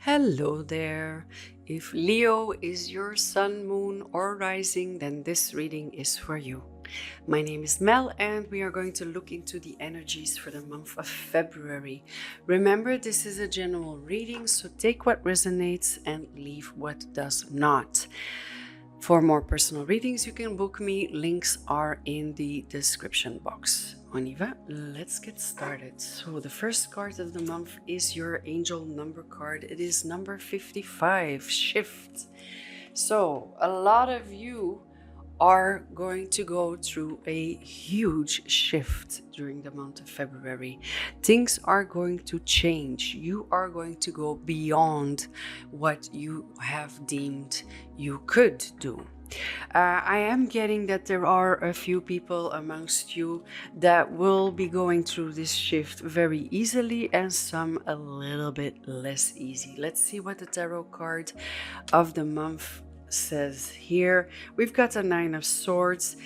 Hello there. If Leo is your sun, moon, or rising, then this reading is for you. My name is Mel, and we are going to look into the energies for the month of February. Remember, this is a general reading, so take what resonates and leave what does not. For more personal readings, you can book me. Links are in the description box. On y va, let's get started. So the first card of the month is your angel number card. It is number 55, Shift. So a lot of you are going to go through a huge shift during the month of February. Things are going to change. You are going to go beyond what you have deemed you could do. I am getting that there are a few people amongst you that will be going through this shift very easily and some a little bit less easy. Let's see what the tarot card of the month says here. We've got a Nine of Swords.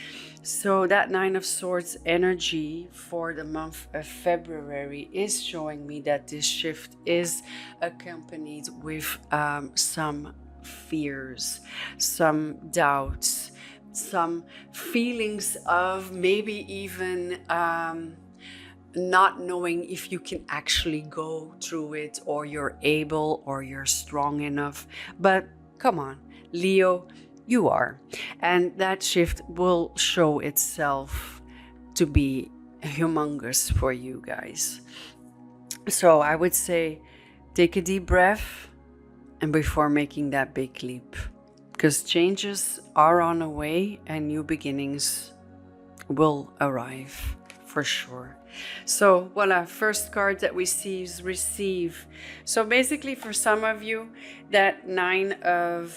So that Nine of Swords energy for the month of February is showing me that this shift is accompanied with some fears, some doubts, some feelings of maybe even not knowing if you can actually go through it, or you're able, or you're strong enough. But come on, Leo, you are. And that shift will show itself to be humongous for you guys. So I would say take a deep breath and before making that big leap, because changes are on the way and new beginnings will arrive for sure. So voila, first card that we see is Receive. So basically for some of you, that Nine of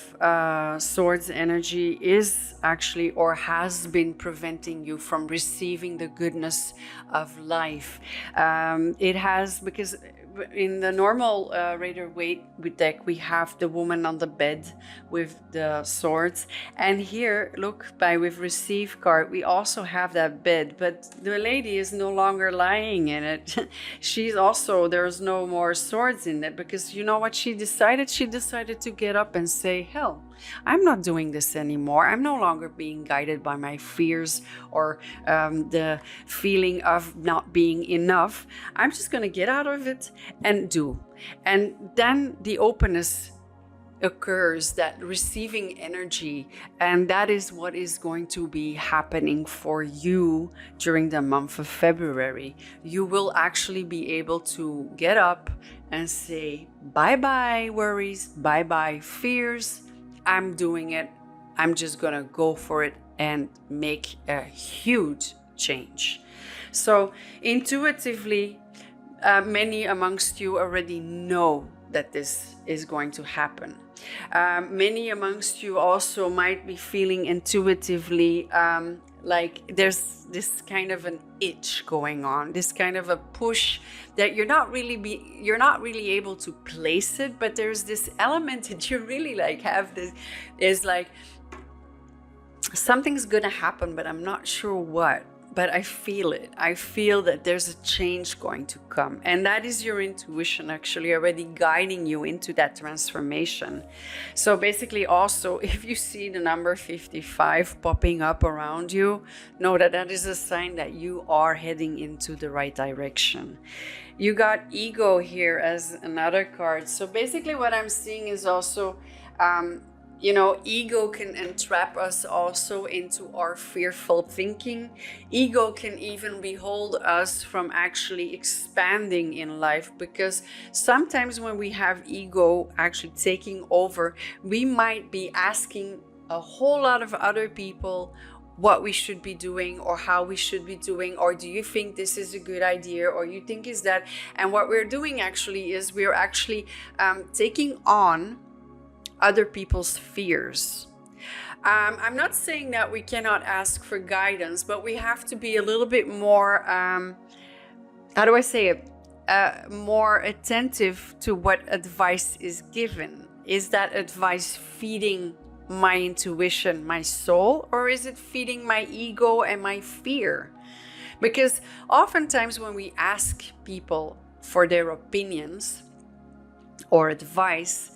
Swords energy is actually, or has been, preventing you from receiving the goodness of life. It has, because in the normal Rider-Waite deck, we have the woman on the bed with the swords, and here, look, with Receive card, we also have that bed, but the lady is no longer lying in it. She's also, there's no more swords in it, because you know what she decided? She decided to get up and say, hell, I'm not doing this anymore. I'm no longer being guided by my fears or the feeling of not being enough. I'm just going to get out of it and do. And then the openness occurs, that receiving energy, and that is what is going to be happening for you during the month of February. You will actually be able to get up and say bye-bye worries, bye-bye fears. I'm doing it. I'm just gonna go for it and make a huge change. So intuitively, many amongst you already know that this is going to happen. Many amongst you also might be feeling intuitively like there's this kind of an itch going on, this kind of a push that you're not really able to place it, but there's this element that you really like have. This is like something's gonna happen, but I'm not sure what. But I feel it. I feel that there's a change going to come. And that is your intuition actually already guiding you into that transformation. So basically also, if you see the number 55 popping up around you, know that that is a sign that you are heading into the right direction. You got Ego here as another card. So basically what I'm seeing is also ego can entrap us also into our fearful thinking. Ego can even withhold us from actually expanding in life, because sometimes when we have ego actually taking over, we might be asking a whole lot of other people what we should be doing or how we should be doing, or do you think this is a good idea, or you think is that. And what we're doing actually is we're actually taking on other people's fears. I'm not saying that we cannot ask for guidance, but we have to be a little bit more, more attentive to what advice is given. Is that advice feeding my intuition, my soul, or is it feeding my ego and my fear? Because oftentimes when we ask people for their opinions, or advice,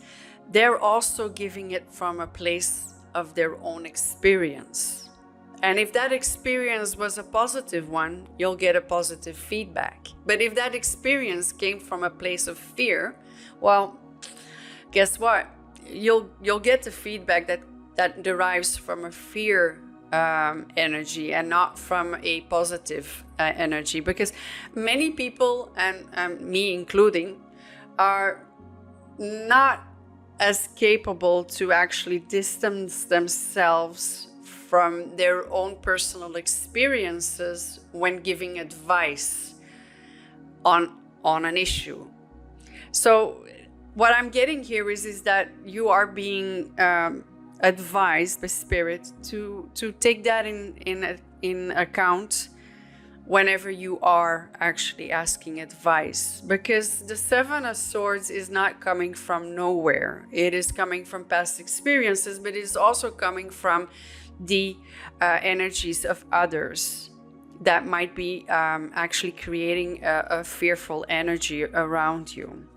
they're also giving it from a place of their own experience. And if that experience was a positive one, you'll get a positive feedback. But if that experience came from a place of fear, well, guess what? You'll get the feedback that derives from a fear energy and not from a positive energy. Because many people, and me including, are not as capable to actually distance themselves from their own personal experiences when giving advice on an issue. So what I'm getting here is that you are being advised by Spirit to take that in account whenever you are actually asking advice, because the Seven of Swords is not coming from nowhere. It is coming from past experiences, but it is also coming from the energies of others that might be actually creating a fearful energy around you.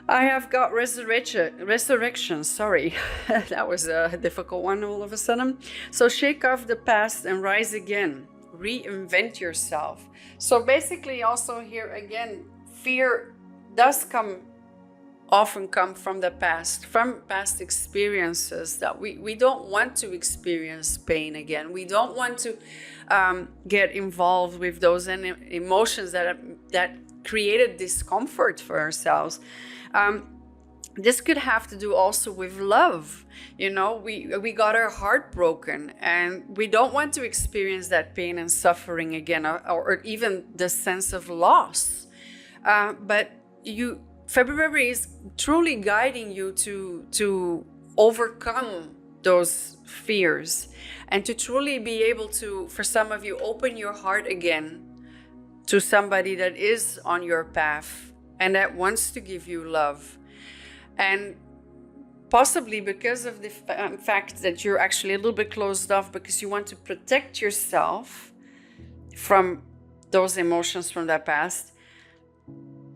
I have got resurrection, sorry. That was a difficult one all of a sudden. So shake off the past and rise again. Reinvent yourself. So basically also here again, fear does often come from the past, from past experiences that we don't want to experience pain again. We don't want to get involved with those emotions that created discomfort for ourselves. This could have to do also with love. You know, we got our heart broken and we don't want to experience that pain and suffering again, or even the sense of loss. But February is truly guiding you to overcome those fears and to truly be able to, for some of you, open your heart again to somebody that is on your path and that wants to give you love. And possibly because of the fact that you're actually a little bit closed off because you want to protect yourself from those emotions from that past,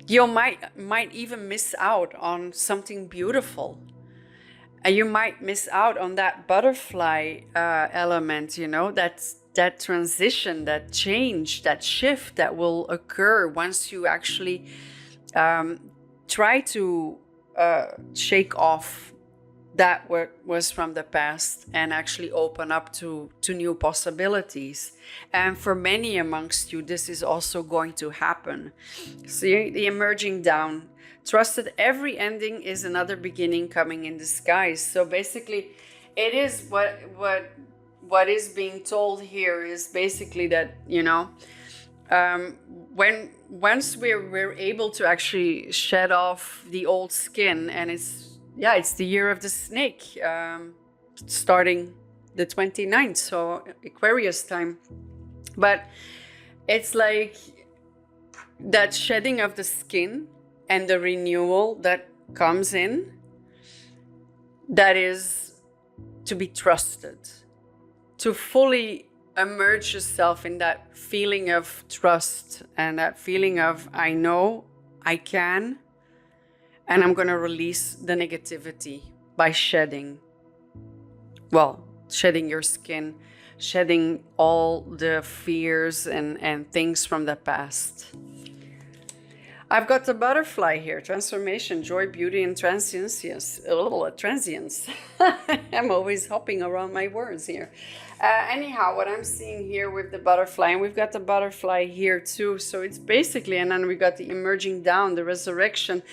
you might even miss out on something beautiful. And you might miss out on that butterfly element, you know, that transition, that change, that shift that will occur once you actually try to shake off that what was from the past and actually open up to new possibilities. And for many amongst you, this is also going to happen. See, the emerging down. Trust that every ending is another beginning coming in disguise. So basically, it is what is being told here is basically that, you know, once we're able to actually shed off the old skin, and it's the year of the snake, starting the 29th, so Aquarius time. But it's like that shedding of the skin and the renewal that comes in, that is to be trusted, to fully immerse yourself in that feeling of trust and that feeling of, I know I can, and I'm going to release the negativity by shedding your skin, shedding all the fears and things from the past. I've got the butterfly here, transformation, joy, beauty, and transience. Transience. I'm always hopping around my words here. Anyhow, what I'm seeing here with the butterfly, and we've got the butterfly here too. So it's basically, and then we got the emerging down, the resurrection.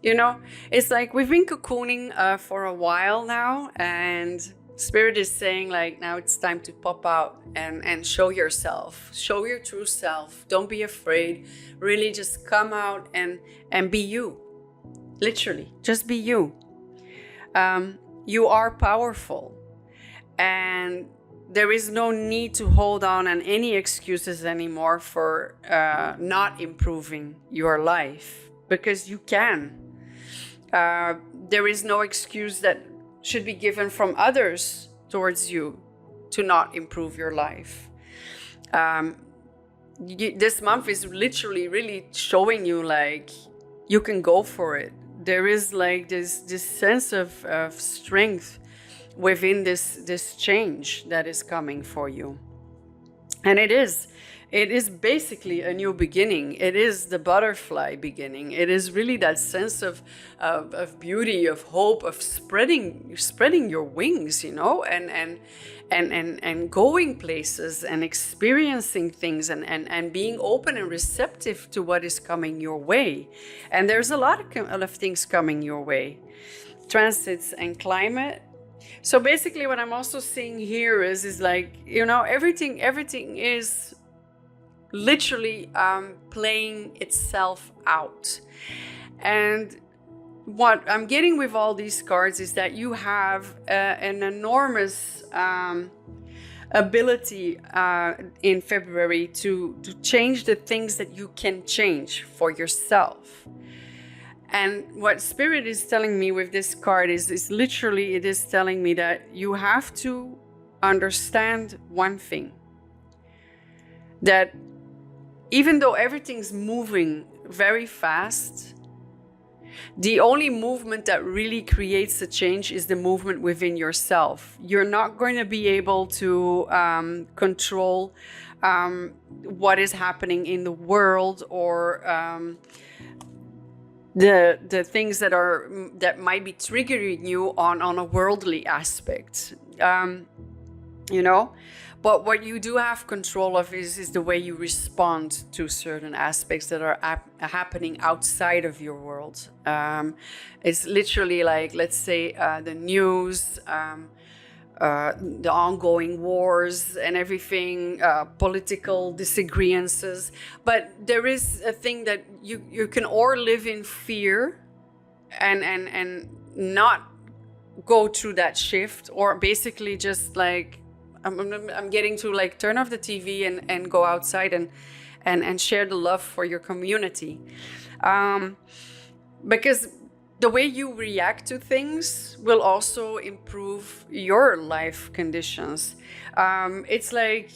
You know, it's like we've been cocooning for a while now, and Spirit is saying, like, now it's time to pop out and show yourself, show your true self. Don't be afraid. Really just come out and be you. Literally, just be you. You are powerful, and there is no need to hold on any excuses anymore for not improving your life, because you can. There is no excuse that should be given from others towards you to not improve your life. This month is literally really showing you, like, you can go for it. there is like this sense of strength within this change that is coming for you. And it is basically a new beginning. It is the butterfly beginning. It is really that sense of beauty, of hope, of spreading your wings, you know, and going places and experiencing things and being open and receptive to what is coming your way. And there's a lot of things coming your way. Transits and climate. So basically what I'm also seeing here is like, you know, everything is literally playing itself out. And what I'm getting with all these cards is that you have an enormous ability in February to change the things that you can change for yourself. And what Spirit is telling me with this card is literally, it is telling me that you have to understand one thing. That even though everything's moving very fast, the only movement that really creates a change is the movement within yourself. You're not going to be able to control what is happening in the world or the things that might be triggering you on a worldly aspect, you know. But what you do have control of is the way you respond to certain aspects that are happening outside of your world. It's literally like, let's say, the news, the ongoing wars and everything, political disagreements. But there is a thing that you can or live in fear and not go through that shift, or basically just like, I'm getting to like turn off the TV and go outside and share the love for your community. Because the way you react to things will also improve your life conditions. It's like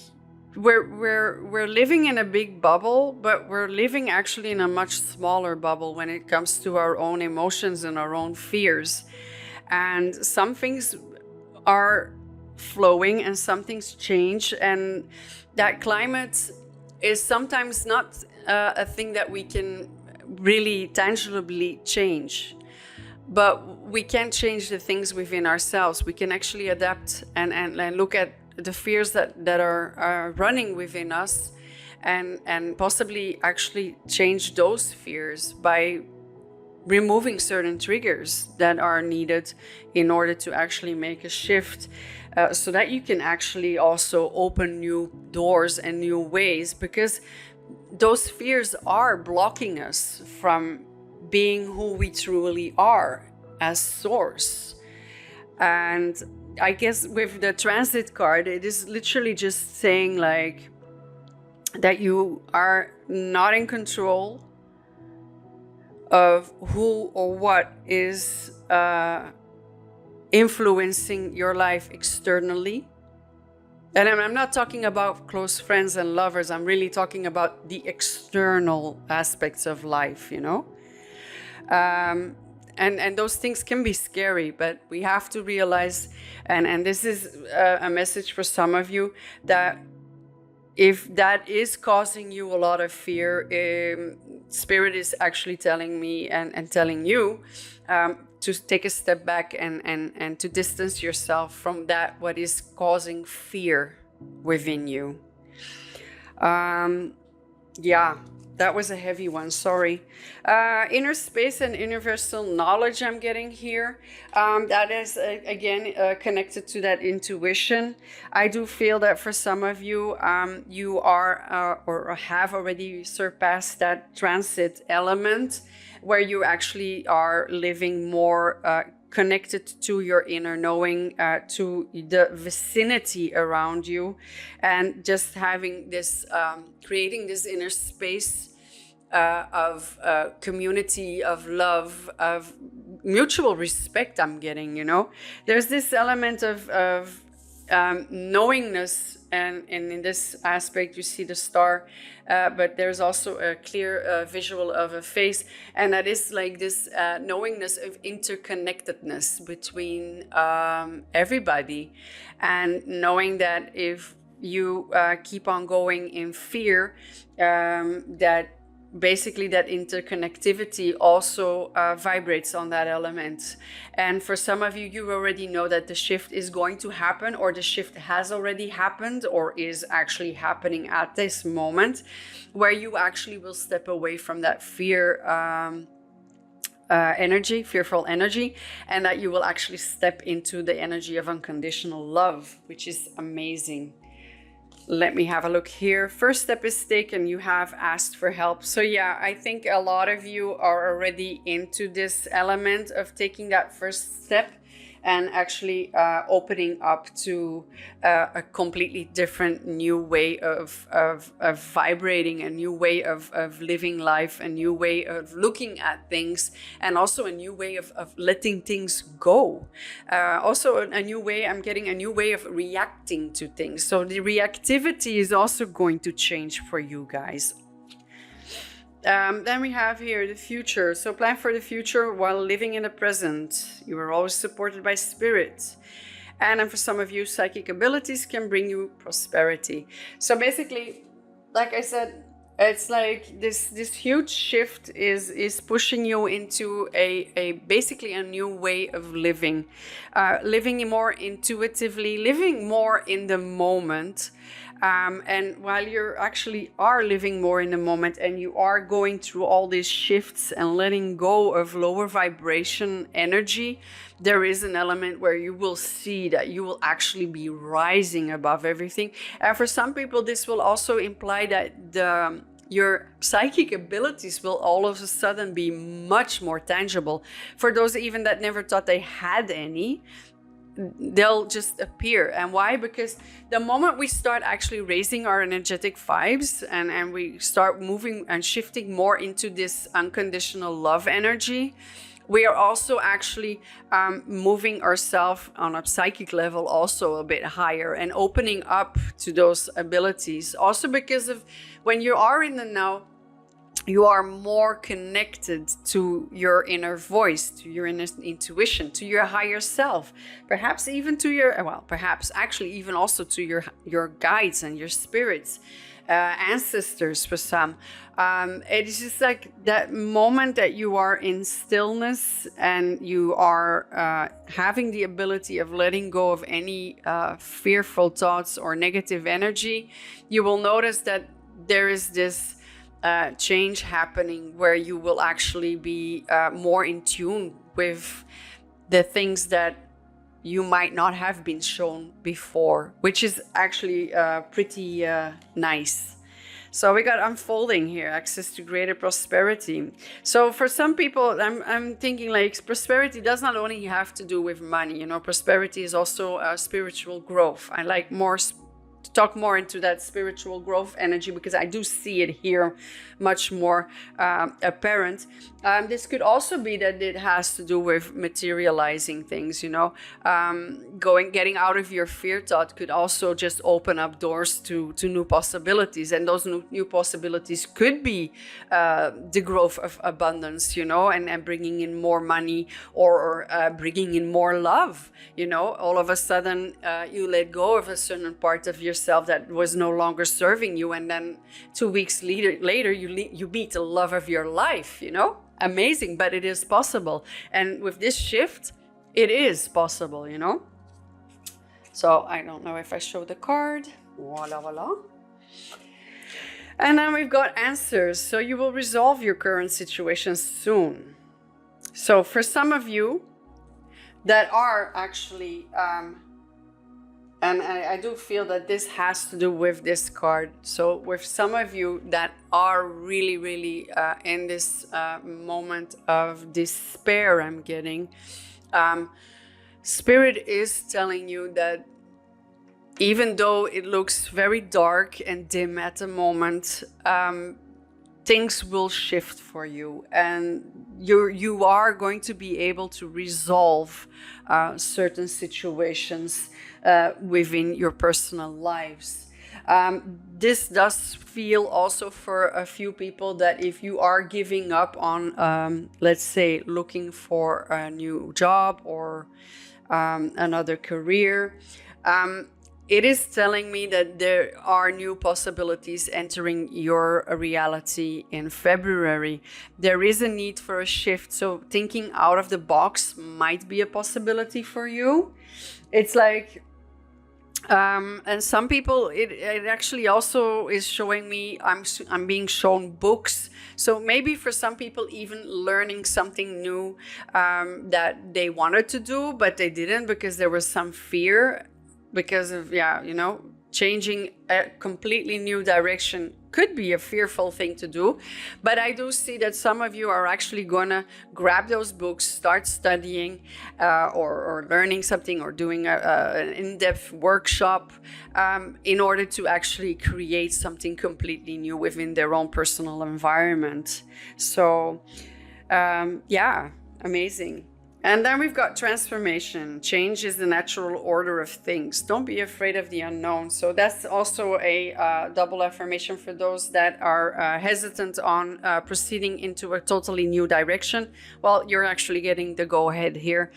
we're living in a big bubble, but we're living actually in a much smaller bubble when it comes to our own emotions and our own fears. And some things are flowing and some things change, and that climate is sometimes not a thing that we can really tangibly change, but we can change the things within ourselves. We can actually adapt and look at the fears that are running within us and possibly actually change those fears by removing certain triggers that are needed in order to actually make a shift, so that you can actually also open new doors and new ways, because those fears are blocking us from being who we truly are as source. And I guess with the transit card, it is literally just saying like that you are not in control of who or what is influencing your life externally. And I'm not talking about close friends and lovers. I'm really talking about the external aspects of life, you know. And those things can be scary, but we have to realize, and this is a message for some of you, that if that is causing you a lot of fear, Spirit is actually telling me and telling you to take a step back and to distance yourself from that, what is causing fear within you. Yeah, that was a heavy one, sorry. Inner space and universal knowledge I'm getting here. That is, again, connected to that intuition. I do feel that for some of you, you are or have already surpassed that transit element, where you actually are living more connected to your inner knowing, to the vicinity around you, and just having this, creating this inner space of community, of love, of mutual respect I'm getting, you know. There's this element of knowingness and in this aspect you see the star, but there's also a clear visual of a face, and that is like this knowingness of interconnectedness between everybody, and knowing that if you keep on going in fear, that basically that interconnectivity also vibrates on that element. And for some of you, you already know that the shift is going to happen, or the shift has already happened, or is actually happening at this moment, where you actually will step away from that fear energy, fearful energy, and that you will actually step into the energy of unconditional love, which is amazing. Let me have a look here. First step is taken. You have asked for help. So yeah, I think a lot of you are already into this element of taking that first step and actually opening up to a completely different new way of vibrating, a new way of living life, a new way of looking at things, and also a new way of letting things go. Also a new way, I'm getting a new way of reacting to things. So the reactivity is also going to change for you guys. Then we have here the future. So plan for the future while living in the present. You are always supported by spirit. And then for some of you, psychic abilities can bring you prosperity. So basically, like I said, it's like this huge shift is pushing you into a basically a new way of living, living more intuitively, living more in the moment. And while you actually are living more in the moment, and you are going through all these shifts and letting go of lower vibration energy, there is an element where you will see that you will actually be rising above everything. And for some people, this will also imply that your psychic abilities will all of a sudden be much more tangible. For those even that never thought they had any, they'll just appear. And why? Because the moment we start actually raising our energetic vibes, and we start moving and shifting more into this unconditional love energy, we are also actually moving ourselves on a psychic level also a bit higher, and opening up to those abilities. Also because of when you are in the now, you are more connected to your inner voice, to your inner intuition, to your higher self, perhaps even to your, well, perhaps actually even also to your guides and your spirits, ancestors for some. It is just like that moment that you are in stillness and you are having the ability of letting go of any fearful thoughts or negative energy. You will notice that there is this change happening where you will actually be more in tune with the things that you might not have been shown before, which is actually pretty nice. So we got unfolding here, access to greater prosperity. So for some people, I'm thinking like prosperity does not only have to do with money. You know, prosperity is also spiritual growth. I like to talk more into that spiritual growth energy because I do see it here much more apparent. This could also be that it has to do with materializing things, you know. Getting out of your fear thought could also just open up doors to new possibilities, and those new possibilities could be the growth of abundance, you know, and bringing in more money, or bringing in more love, you know. All of a sudden you let go of a certain part of yourself that was no longer serving you, and then 2 weeks later you meet the love of your life, you know. Amazing, but it is possible. And with this shift, it is possible, you know. So I don't know if I show the card. Voila, voila. And then we've got answers. So you will resolve your current situation soon. So for some of you that are actually and I do feel that this has to do with this card. So with some of you that are really, really in this moment of despair, I'm getting, Spirit is telling you that even though it looks very dark and dim at the moment, things will shift for you, and you are going to be able to resolve certain situations within your personal lives. This does feel also for a few people that if you are giving up on, let's say, looking for a new job or another career, it is telling me that there are new possibilities entering your reality in February. There is a need for a shift. So thinking out of the box might be a possibility for you. It's like, and some people, it actually also is showing me, I'm being shown books. So maybe for some people, even learning something new that they wanted to do, but they didn't because there was some fear because of, changing a completely new direction could be a fearful thing to do. But I do see that some of you are actually gonna grab those books, start studying or learning something or doing an in-depth workshop in order to actually create something completely new within their own personal environment. So amazing. And then we've got transformation. Change is the natural order of things. Don't be afraid of the unknown. So that's also a double affirmation for those that are hesitant on proceeding into a totally new direction. Well, you're actually getting the go-ahead here.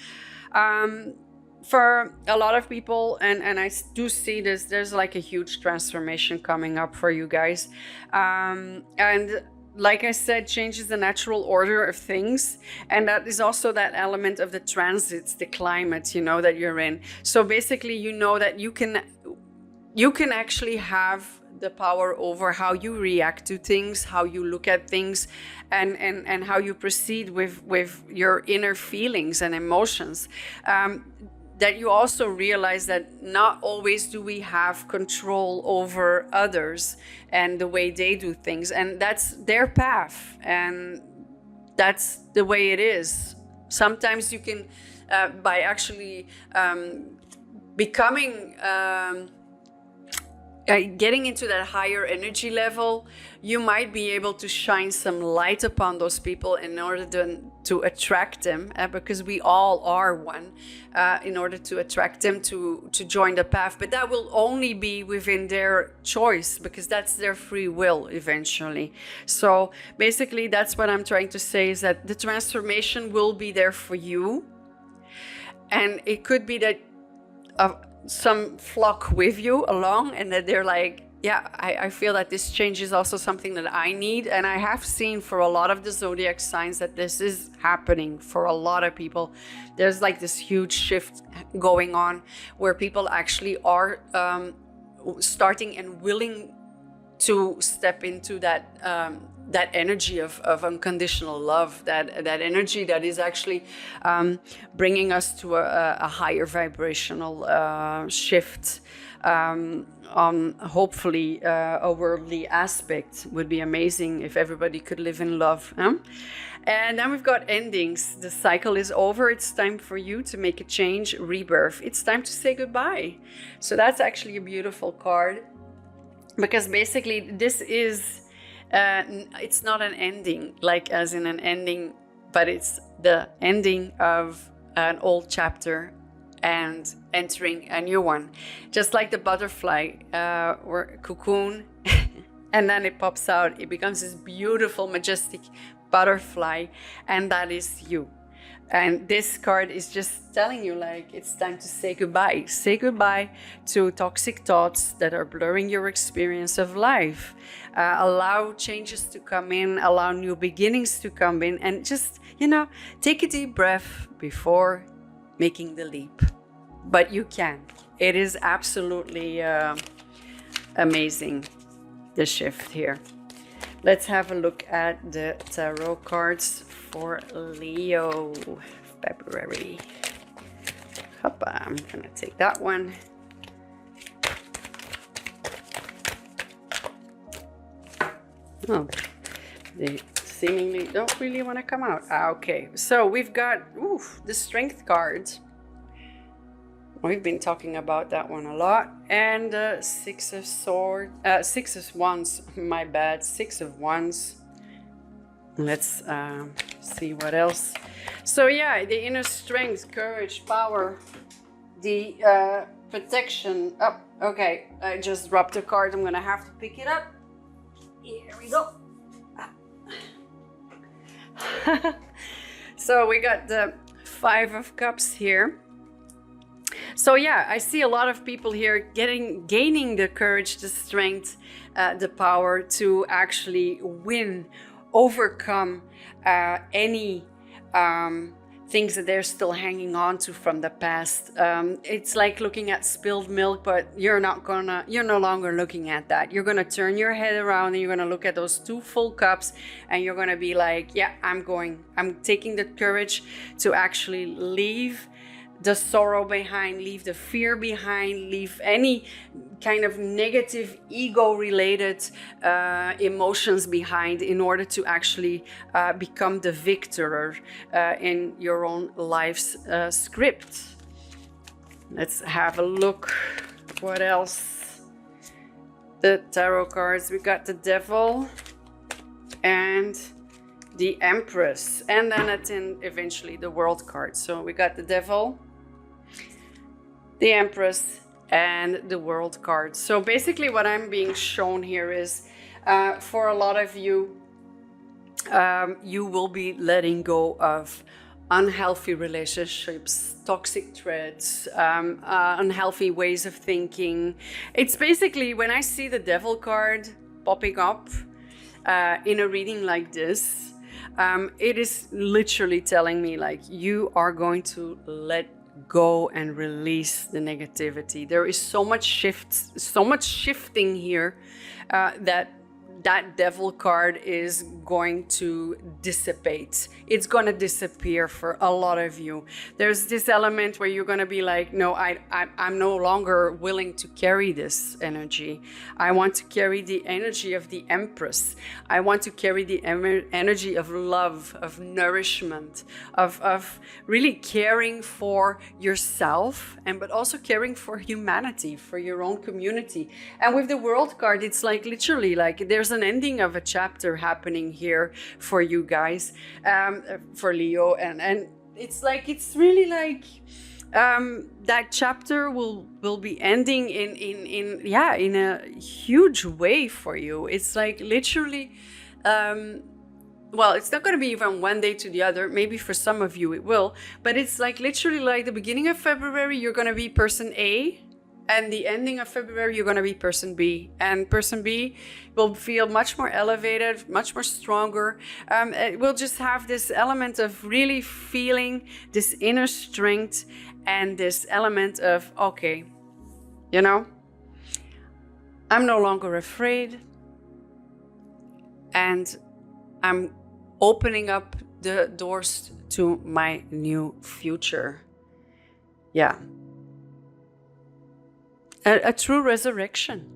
For a lot of people, and I do see this, there's like a huge transformation coming up for you guys. And like I said, change is the natural order of things. And that is also that element of the transits, the climate, that you're in. So basically, that you can actually have the power over how you react to things, how you look at things, and how you proceed with your inner feelings and emotions. That you also realize that not always do we have control over others and the way they do things. And that's their path. And that's the way it is. Sometimes you can, by actually becoming... getting into that higher energy level, you might be able to shine some light upon those people in order to attract them, because we all are one, in order to attract them to join the path. But that will only be within their choice, because that's their free will eventually. So basically, that's what I'm trying to say, is that the transformation will be there for you. And it could be that some flock with you along, and that they're like, I feel that this change is also something that I need. And I have seen for a lot of the zodiac signs that this is happening for a lot of people. There's like this huge shift going on where people actually are starting and willing to step into that energy of unconditional love, that energy that is actually bringing us to a higher vibrational shift on hopefully a worldly aspect. Would be amazing if everybody could live in love. And then we've got endings. The cycle is over. It's time for you to make a change, rebirth. It's time to say goodbye. So that's actually a beautiful card, because basically this is it's not an ending, like as in an ending, but it's the ending of an old chapter and entering a new one. Just like the butterfly or cocoon, and then it pops out. It becomes this beautiful, majestic butterfly, and that is you. And this card is just telling you, like, it's time to say goodbye. Say goodbye to toxic thoughts that are blurring your experience of life. Allow changes to come in, allow new beginnings to come in, and just, take a deep breath before making the leap. But you can. It is absolutely amazing, the shift here. Let's have a look at the tarot cards for Leo, February. Hoppa, I'm gonna take that one. Oh, they seemingly don't really want to come out. Okay, so we've got the Strength card. We've been talking about that one a lot. And Six of Wands, my bad, Six of Wands. Let's see what else. So yeah, the inner strength, courage, power, the protection. Oh, okay. I just dropped a card. I'm gonna have to pick it up. Here we go. So we got the 5 of Cups here. So yeah, I see a lot of people here gaining the courage, the strength, the power to actually win, overcome any things that they're still hanging on to from the past. It's like looking at spilled milk, but you're no longer looking at that. You're gonna turn your head around and you're gonna look at those 2 full cups and you're gonna be like, yeah, I'm taking the courage to actually leave the sorrow behind, leave the fear behind, leave any kind of negative ego-related emotions behind in order to actually become the victor in your own life's script. Let's have a look. What else? The tarot cards. We got the Devil and the Empress, and then eventually the World card. So we got the Devil, the Empress, and the World card. So basically what I'm being shown here is for a lot of you, you will be letting go of unhealthy relationships, toxic threads, unhealthy ways of thinking. It's basically, when I see the Devil card popping up in a reading like this, it is literally telling me like you are going to let go and release the negativity. There is so much shifting here that Devil card is going to dissipate. It's going to disappear for a lot of you. There's this element where you're going to be like, no, I'm no longer willing to carry this energy. I want to carry the energy of the Empress. I want to carry the energy of love, of nourishment, of really caring for yourself, but also caring for humanity, for your own community. And with the World card, it's like literally like there's an ending of a chapter happening here for you guys, for Leo, and it's like, it's really like that chapter will be ending in a huge way for you. It's like literally well, it's not going to be even one day to the other. Maybe for some of you it will, but it's like literally like the beginning of February you're going to be person A, and the ending of February, you're going to be person B. And person B will feel much more elevated, much more stronger. It will just have this element of really feeling this inner strength and this element of, okay, you know, I'm no longer afraid. And I'm opening up the doors to my new future. Yeah. A true resurrection,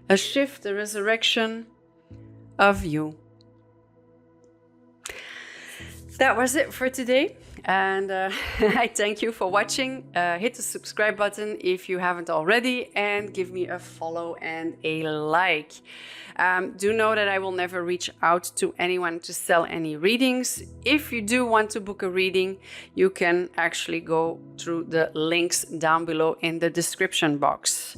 a shift, a resurrection of you. That was it for today, and I thank you for watching. Hit the subscribe button if you haven't already, and give me a follow and a like. Do know that I will never reach out to anyone to sell any readings. If you do want to book a reading, you can actually go through the links down below in the description box.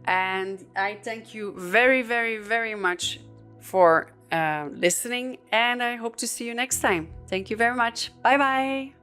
And I thank you very, very, very much for listening, and I hope to see you next time. Thank you very much. Bye bye.